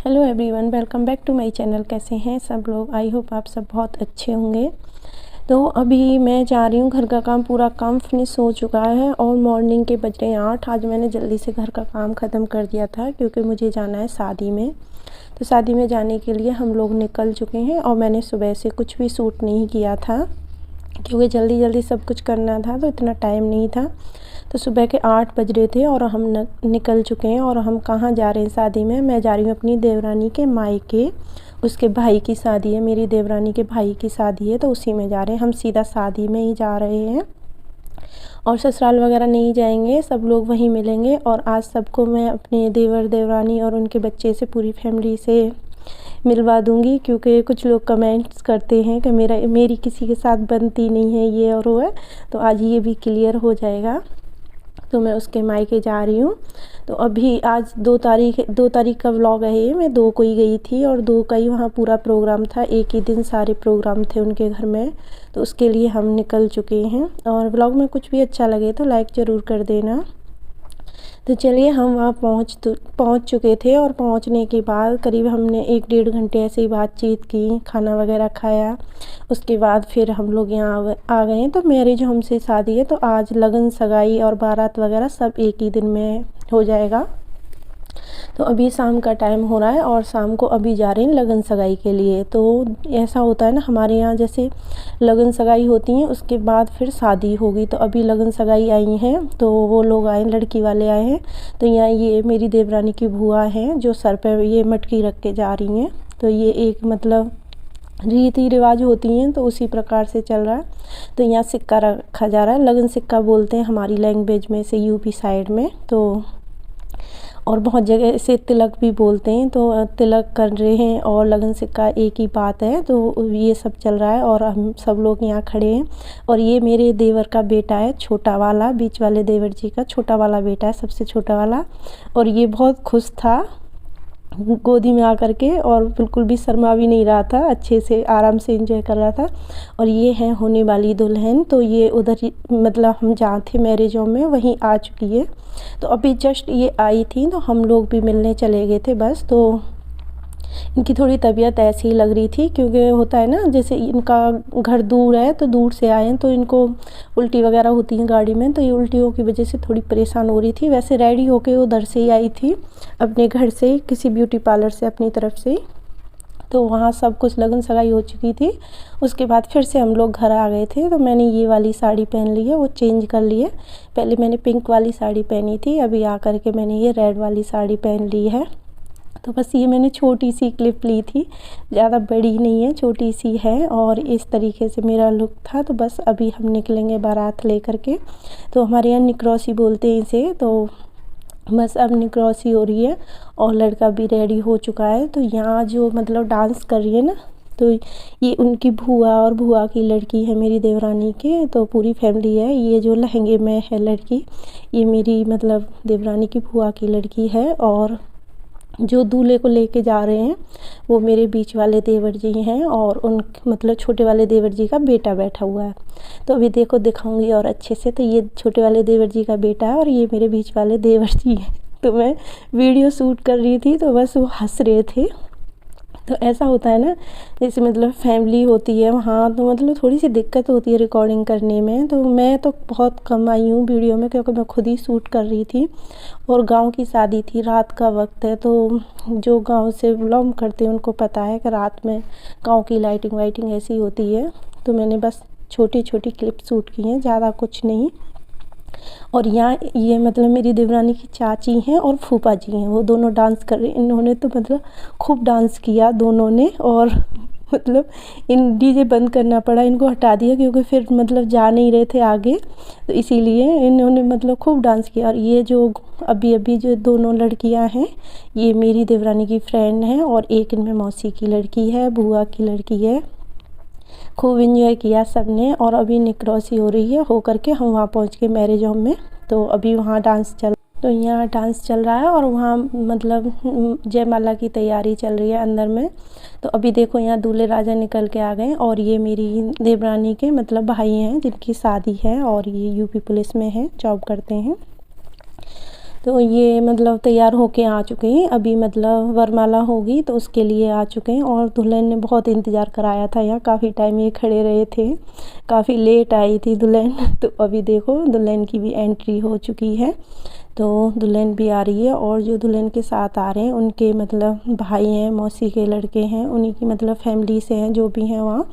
Hello everyone, welcome back to my channel. कैसे हैं सब लोग? आई होप आप सब बहुत अच्छे होंगे। तो अभी मैं जा रही हूँ, घर का काम पूरा काम फिनिश हो चुका है और मॉर्निंग के बज रहे हैं 8। आज मैंने जल्दी से घर का काम ख़त्म कर दिया था क्योंकि मुझे जाना है शादी में। तो शादी में जाने के लिए हम लोग निकल चुके हैं और मैंने सुबह से कुछ भी शूट नहीं किया था क्योंकि जल्दी जल्दी सब कुछ करना था, तो इतना टाइम नहीं था। तो सुबह के 8 बज रहे थे और हम निकल चुके हैं। और हम कहाँ जा रहे हैं शादी में? मैं जा रही हूँ अपनी देवरानी के मायके। उसके भाई की शादी है, मेरी देवरानी के भाई की शादी है, तो उसी में जा रहे हैं। हम सीधा शादी में ही जा रहे हैं और ससुराल वगैरह नहीं जाएंगे, सब लोग वहीं मिलेंगे। और आज सबको मैं अपने देवर देवरानी और उनके बच्चे से, पूरी फैमिली से मिलवा दूंगी क्योंकि कुछ लोग कमेंट्स करते हैं कि मेरी किसी के साथ बनती नहीं है, ये और वो है। तो आज ये भी क्लियर हो जाएगा। तो मैं उसके मायके जा रही हूँ। तो अभी आज 2 तारीख का व्लॉग है ये। मैं 2 को ही गई थी और 2 का ही वहाँ पूरा प्रोग्राम था, एक ही दिन सारे प्रोग्राम थे उनके घर में। तो उसके लिए हम निकल चुके हैं। और व्लॉग में कुछ भी अच्छा लगे तो लाइक ज़रूर कर देना। तो चलिए, हम वहाँ पहुँच चुके थे और पहुँचने के बाद करीब हमने 1-1.5 घंटे ऐसे ही बातचीत की, खाना वगैरह खाया। उसके बाद फिर हम लोग यहाँ आ गए। तो मैरिज होम से शादी है, तो आज लगन सगाई और बारात वगैरह सब एक ही दिन में हो जाएगा। तो अभी शाम का टाइम हो रहा है और शाम को अभी जा रहे हैं लगन सगाई के लिए। तो ऐसा होता है ना हमारे यहाँ, जैसे लगन सगाई होती हैं उसके बाद फिर शादी होगी। तो अभी लगन सगाई आई हैं, तो वो लोग आए, लड़की वाले आए हैं। तो यहाँ ये मेरी देवरानी की बुआ हैं जो सर पे ये मटकी रख के जा रही हैं। तो ये एक मतलब रीति रिवाज होती हैं, तो उसी प्रकार से चल रहा है। तो यहाँ सिक्का रखा जा रहा है, लगन सिक्का बोलते हैं हमारी लैंग्वेज में से, यूपी साइड में। तो और बहुत जगह से तिलक भी बोलते हैं। तो तिलक कर रहे हैं और लगन सिक्का एक ही बात है। तो ये सब चल रहा है और हम सब लोग यहाँ खड़े हैं। और ये मेरे देवर का बेटा है, छोटा वाला, बीच वाले देवर जी का छोटा वाला बेटा है, सबसे छोटा वाला। और ये बहुत खुश था गोदी में आकर के और बिल्कुल भी शर्मा भी नहीं रहा था, अच्छे से आराम से एंजॉय कर रहा था। और ये है होने वाली दुल्हन। तो ये उधर ही मतलब हम जहाँ थे मैरिज होम में वहीं आ चुकी है। तो अभी जस्ट ये आई थी तो हम लोग भी मिलने चले गए थे बस। तो इनकी थोड़ी तबीयत ऐसी ही लग रही थी क्योंकि होता है ना, जैसे इनका घर दूर है तो दूर से आए हैं, तो इनको उल्टी वगैरह होती हैं गाड़ी में। तो ये उल्टियों की वजह से थोड़ी परेशान हो रही थी। वैसे रेडी होके उधर से ही आई थी, अपने घर से, किसी ब्यूटी पार्लर से अपनी तरफ से। तो वहाँ सब कुछ लगन सगाई हो चुकी थी। उसके बाद फिर से हम लोग घर आ गए थे। तो मैंने ये वाली साड़ी पहन ली है, वो चेंज कर ली है। पहले मैंने पिंक वाली साड़ी पहनी थी, अभी आ कर के मैंने ये रेड वाली साड़ी पहन ली है। तो बस ये मैंने छोटी सी क्लिप ली थी, ज़्यादा बड़ी नहीं है, छोटी सी है। और इस तरीके से मेरा लुक था। तो बस अभी हम निकलेंगे बारात लेकर के। तो हमारे यहाँ निक्रॉसी बोलते हैं इसे। तो बस अब निक्रॉसी हो रही है और लड़का भी रेडी हो चुका है। तो यहाँ जो मतलब डांस कर रही है ना, तो ये उनकी बुआ और बुआ की लड़की है मेरी देवरानी के। तो पूरी फैमिली है। ये जो लहंगे में है लड़की, ये मेरी मतलब देवरानी की बुआ की लड़की है। और जो दूल्हे को लेके जा रहे हैं वो मेरे बीच वाले देवर जी हैं और उन मतलब छोटे वाले देवर जी का बेटा बैठा हुआ है। तो अभी देखो दिखाऊंगी और अच्छे से। तो ये छोटे वाले देवर जी का बेटा है और ये मेरे बीच वाले देवर जी हैं। तो मैं वीडियो शूट कर रही थी तो बस वो हंस रहे थे। तो ऐसा होता है ना, जैसे मतलब फैमिली होती है वहाँ, तो मतलब थोड़ी सी दिक्कत होती है रिकॉर्डिंग करने में। तो मैं तो बहुत कम आई हूँ वीडियो में क्योंकि मैं खुद ही शूट कर रही थी और गांव की शादी थी, रात का वक्त है। तो जो गांव से बिलोंग करते हैं उनको पता है कि रात में गांव की लाइटिंग वाइटिंग ऐसी होती है। तो मैंने बस छोटी छोटी क्लिप शूट की हैं, ज़्यादा कुछ नहीं। और यहाँ ये मतलब मेरी देवरानी की चाची हैं और फूफा जी हैं, वो दोनों डांस कर रहे हैं। इन्होंने तो मतलब खूब डांस किया दोनों ने। और मतलब इन डीजे बंद करना पड़ा, इनको हटा दिया क्योंकि फिर मतलब जा नहीं रहे थे आगे। तो इसीलिए इन्होंने मतलब खूब डांस किया। और ये जो अभी अभी जो दोनों लड़कियां हैं, ये मेरी देवरानी की फ्रेंड हैं और एक इनमें मौसी की लड़की है, बुआ की लड़की है। खूब इंजॉय किया सबने। और अभी निक्रॉसी हो रही है, हो करके हम वहाँ पहुँच के मैरिज होम में। तो अभी वहाँ डांस चल तो यहाँ डांस चल रहा है और वहाँ मतलब जयमाला की तैयारी चल रही है अंदर में। तो अभी देखो यहाँ दूल्हे राजा निकल के आ गए और ये मेरी देवरानी के मतलब भाई हैं जिनकी शादी है और ये यूपी पुलिस में है, जॉब करते हैं। तो ये मतलब तैयार होके आ चुके हैं, अभी मतलब वरमाला होगी तो उसके लिए आ चुके हैं। और दुल्हन ने बहुत इंतज़ार कराया था, यहाँ काफ़ी टाइम ये खड़े रहे थे, काफ़ी लेट आई थी दुल्हन। तो अभी देखो दुल्हन की भी एंट्री हो चुकी है, तो दुल्हन भी आ रही है। और जो दुल्हन के साथ आ रहे हैं उनके मतलब भाई हैं, मौसी के लड़के हैं, उन्हीं की मतलब फैमिली से हैं जो भी हैं वहाँ।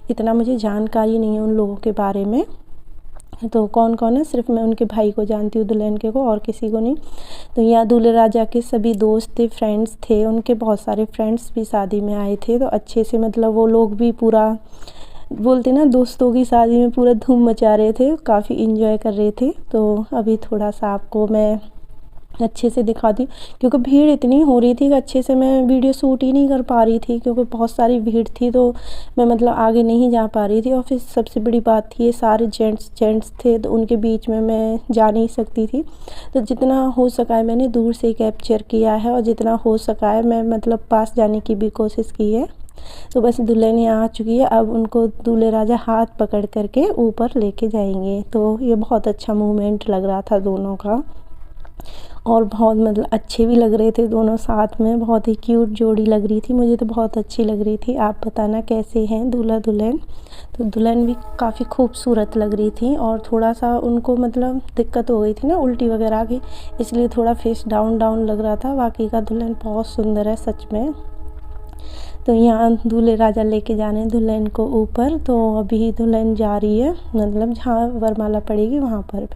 इतना मुझे जानकारी नहीं है उन लोगों के बारे में, तो कौन कौन है सिर्फ मैं उनके भाई को जानती हूँ, दुल्हन के को, और किसी को नहीं। तो यहाँ दूल्हे राजा के सभी दोस्त थे, फ्रेंड्स थे, उनके बहुत सारे फ्रेंड्स भी शादी में आए थे। तो अच्छे से मतलब वो लोग भी पूरा बोलते ना दोस्तों की शादी में पूरा धूम मचा रहे थे, काफ़ी इन्जॉय कर रहे थे। तो अभी थोड़ा सा आपको मैं अच्छे से दिखाती हूँ, क्योंकि भीड़ इतनी हो रही थी कि अच्छे से मैं वीडियो शूट ही नहीं कर पा रही थी, क्योंकि बहुत सारी भीड़ थी तो मैं मतलब आगे नहीं जा पा रही थी। और फिर सबसे बड़ी बात थी ये सारे जेंट्स थे, तो उनके बीच में मैं जा नहीं सकती थी। तो जितना हो सका है मैंने दूर से कैप्चर किया है, और जितना हो सका है मैं मतलब पास जाने की भी कोशिश की है। तो बस दुल्हन यहाँ आ चुकी है, अब उनको दूल्हे राजा हाथ पकड़ करके ऊपर लेके जाएंगे। तो ये बहुत अच्छा मूवमेंट लग रहा था दोनों का, और बहुत मतलब अच्छे भी लग रहे थे दोनों साथ में, बहुत ही क्यूट जोड़ी लग रही थी, मुझे तो बहुत अच्छी लग रही थी। आप बताना कैसे हैं दूल्हा दुल्हन। तो दुल्हन भी काफ़ी खूबसूरत लग रही थी, और थोड़ा सा उनको मतलब दिक्कत हो गई थी ना उल्टी वगैरह की, इसलिए थोड़ा फेस डाउन डाउन लग रहा था। बाकी का दुल्हन बहुत सुंदर है सच में। तो यहाँ दूल्हे राजा लेके जाने दुल्हन को ऊपर, तो अभी दुल्हन जा रही है मतलब जहाँ वरमाला पड़ेगी वहाँ पर।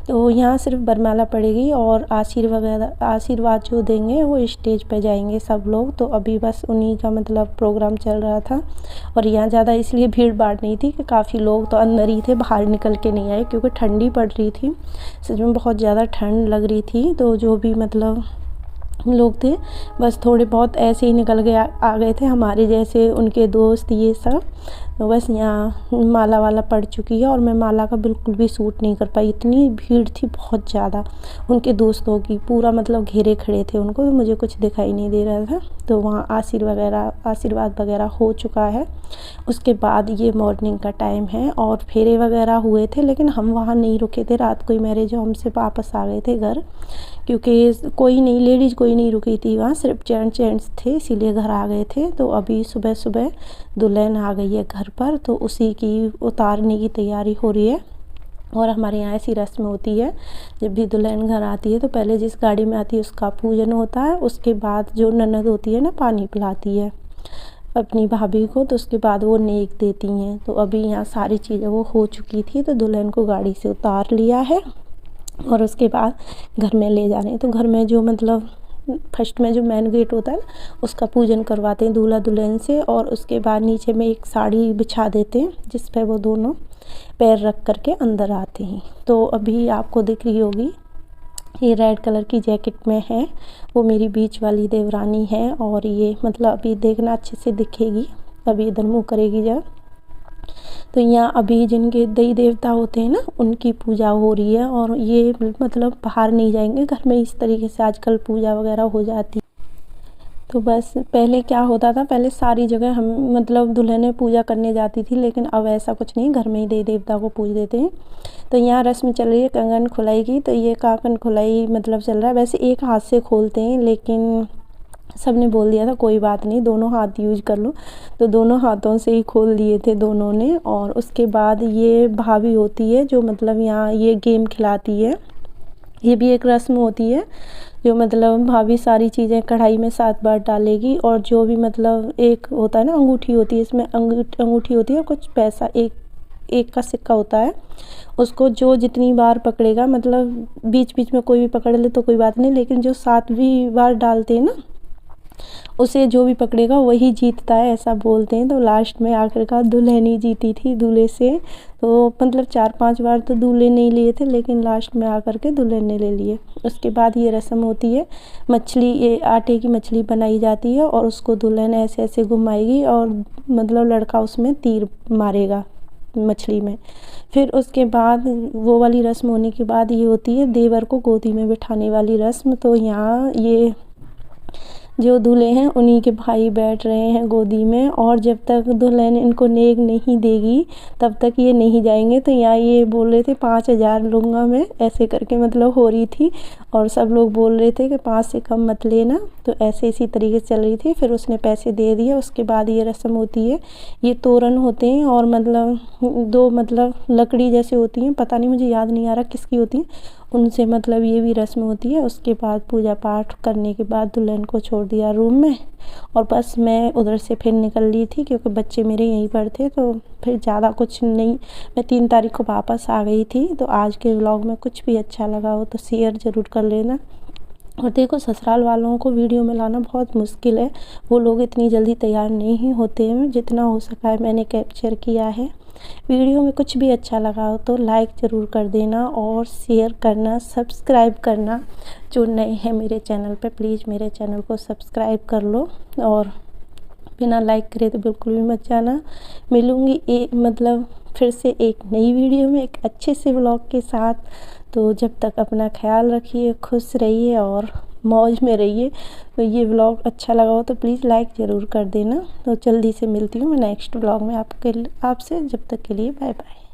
तो यहाँ सिर्फ वरमाला पड़ेगी और आशीर्वाद जो देंगे वो स्टेज पे जाएंगे सब लोग। तो अभी बस उन्हीं का मतलब प्रोग्राम चल रहा था, और यहाँ ज़्यादा इसलिए भीड़ भाड़ नहीं थी कि काफ़ी लोग तो अंदर ही थे, बाहर निकल के नहीं आए, क्योंकि ठंडी पड़ रही थी, सच में बहुत ज़्यादा ठंड लग रही थी। तो जो भी मतलब लोग थे बस थोड़े बहुत ऐसे ही निकल के आ गए थे, हमारे जैसे उनके दोस्त ये सब। तो बस यहाँ माला वाला पड़ चुकी है, और मैं माला का बिल्कुल भी सूट नहीं कर पाई, इतनी भीड़ थी बहुत ज़्यादा। उनके दोस्तों की पूरा मतलब घेरे खड़े थे उनको, तो मुझे कुछ दिखाई नहीं दे रहा था। तो वहाँ आशीर्वाद वगैरह हो चुका है। उसके बाद ये मॉर्निंग का टाइम है, और फेरे वगैरह हुए थे, लेकिन हम वहाँ नहीं रुके थे, रात को ही मैरिज होम से वापस आ गए थे घर, क्योंकि कोई नहीं लेडीज़ कोई नहीं रुकी थी वहाँ, सिर्फ जेंट्स थे, इसीलिए घर आ गए थे। तो अभी सुबह सुबह दुल्हन आ गई है घर पर, तो उसी की उतारने की तैयारी हो रही है। और हमारे यहाँ ऐसी रस्म होती है, जब भी दुल्हन घर आती है तो पहले जिस गाड़ी में आती है उसका पूजन होता है, उसके बाद जो ननद होती है ना पानी पिलाती है अपनी भाभी को, तो उसके बाद वो नेक देती हैं। तो अभी यहाँ सारी चीज़ें वो हो चुकी थी, तो दुल्हन को गाड़ी से उतार लिया है, और उसके बाद घर में ले जाने। तो घर में जो मतलब फर्स्ट में जो मेन गेट होता है ना उसका पूजन करवाते हैं दूल्हा दुल्हन से, और उसके बाद नीचे में एक साड़ी बिछा देते हैं जिस पर वो दोनों पैर रख करके अंदर आते हैं। तो अभी आपको दिख रही होगी ये रेड कलर की जैकेट में है, वो मेरी बीच वाली देवरानी है, और ये मतलब अभी देखना अच्छे से दिखेगी, अभी इधर मुँह करेगी जब। तो यहाँ अभी जिनके देवी देवता होते हैं ना उनकी पूजा हो रही है, और ये मतलब बाहर नहीं जाएंगे, घर में इस तरीके से आजकल पूजा वगैरह हो जाती है। तो बस पहले क्या होता था, पहले सारी जगह हम मतलब दुल्हनें पूजा करने जाती थी, लेकिन अब ऐसा कुछ नहीं, घर में ही देवी देवता को पूज देते हैं। तो यहाँ रस्म चल रही है कंगन खुलाई की, तो ये काकन खुलाई मतलब चल रहा है। वैसे एक हाथ से खोलते हैं, लेकिन सब ने बोल दिया था कोई बात नहीं दोनों हाथ यूज कर लो, तो दोनों हाथों से ही खोल दिए थे दोनों ने। और उसके बाद ये भाभी होती है जो मतलब यहाँ ये गेम खिलाती है, ये भी एक रस्म होती है, जो मतलब भाभी सारी चीज़ें कढ़ाई में 7 बार डालेगी, और जो भी मतलब एक होता है ना अंगूठी होती है, इसमें अंगूठी होती है और कुछ पैसा एक का सिक्का होता है, उसको जो जितनी बार पकड़ेगा, मतलब बीच बीच में कोई भी पकड़ ले तो कोई बात नहीं, लेकिन जो 7वीं बार डालते हैं ना उसे जो भी पकड़ेगा वही जीतता है, ऐसा बोलते हैं। तो लास्ट में आखिरकार दुल्हन ही जीती थी दूल्हे से, तो मतलब 4-5 बार तो दूल्हे ने लिए थे, लेकिन लास्ट में आकर के दुल्हन ने ले लिए। उसके बाद ये रस्म होती है, मछली, ये आटे की मछली बनाई जाती है, और उसको दुल्हन ऐसे ऐसे घुमाएगी, और मतलब लड़का उसमें तीर मारेगा मछली में। फिर उसके बाद वो वाली रस्म होने के बाद ये होती है देवर को गोदी में बिठाने वाली रस्म। तो यहाँ ये जो दूल्हे हैं उन्हीं के भाई बैठ रहे हैं गोदी में, और जब तक दुल्हन इनको नेक नहीं देगी तब तक ये नहीं जाएंगे। तो यहाँ ये बोल रहे थे 5,000 लूँगा मैं, ऐसे करके मतलब हो रही थी, और सब लोग बोल रहे थे कि 5 से कम मत लेना। तो ऐसे इसी तरीके से चल रही थी। फिर उसने पैसे दे दिए। उसके बाद ये रस्म होती है, ये तोरण होते हैं और मतलब 2 मतलब लकड़ी जैसे होती हैं, पता नहीं मुझे याद नहीं आ रहा किसकी होती है, उनसे मतलब ये भी रस्म होती है। उसके बाद पूजा पाठ करने के बाद दुल्हन को छोड़ दिया रूम में, और बस मैं उधर से फिर निकल ली थी क्योंकि बच्चे मेरे यहीं पर थे। तो फिर ज़्यादा कुछ नहीं, मैं 3 तारीख को वापस आ गई थी। तो आज के व्लॉग में कुछ भी अच्छा लगा हो तो शेयर ज़रूर कर लेना। और देखो, ससुराल वालों को वीडियो में लाना बहुत मुश्किल है, वो लोग इतनी जल्दी तैयार नहीं होते हैं। जितना हो सका है मैंने कैप्चर किया है। वीडियो में कुछ भी अच्छा लगा हो तो लाइक ज़रूर कर देना और शेयर करना, सब्सक्राइब करना। जो नए हैं मेरे चैनल पे प्लीज़ मेरे चैनल को सब्सक्राइब कर लो, और बिना लाइक करे तो बिल्कुल भी मत जाना। मिलूँगी मतलब फिर से एक नई वीडियो में एक अच्छे से व्लॉग के साथ। तो जब तक अपना ख्याल रखिए, खुश रहिए और मौज में रहिए। तो ये व्लॉग अच्छा लगा हो तो प्लीज़ लाइक ज़रूर कर देना। तो जल्दी से मिलती हूँ मैं नेक्स्ट व्लॉग में आपसे। जब तक के लिए बाय बाय।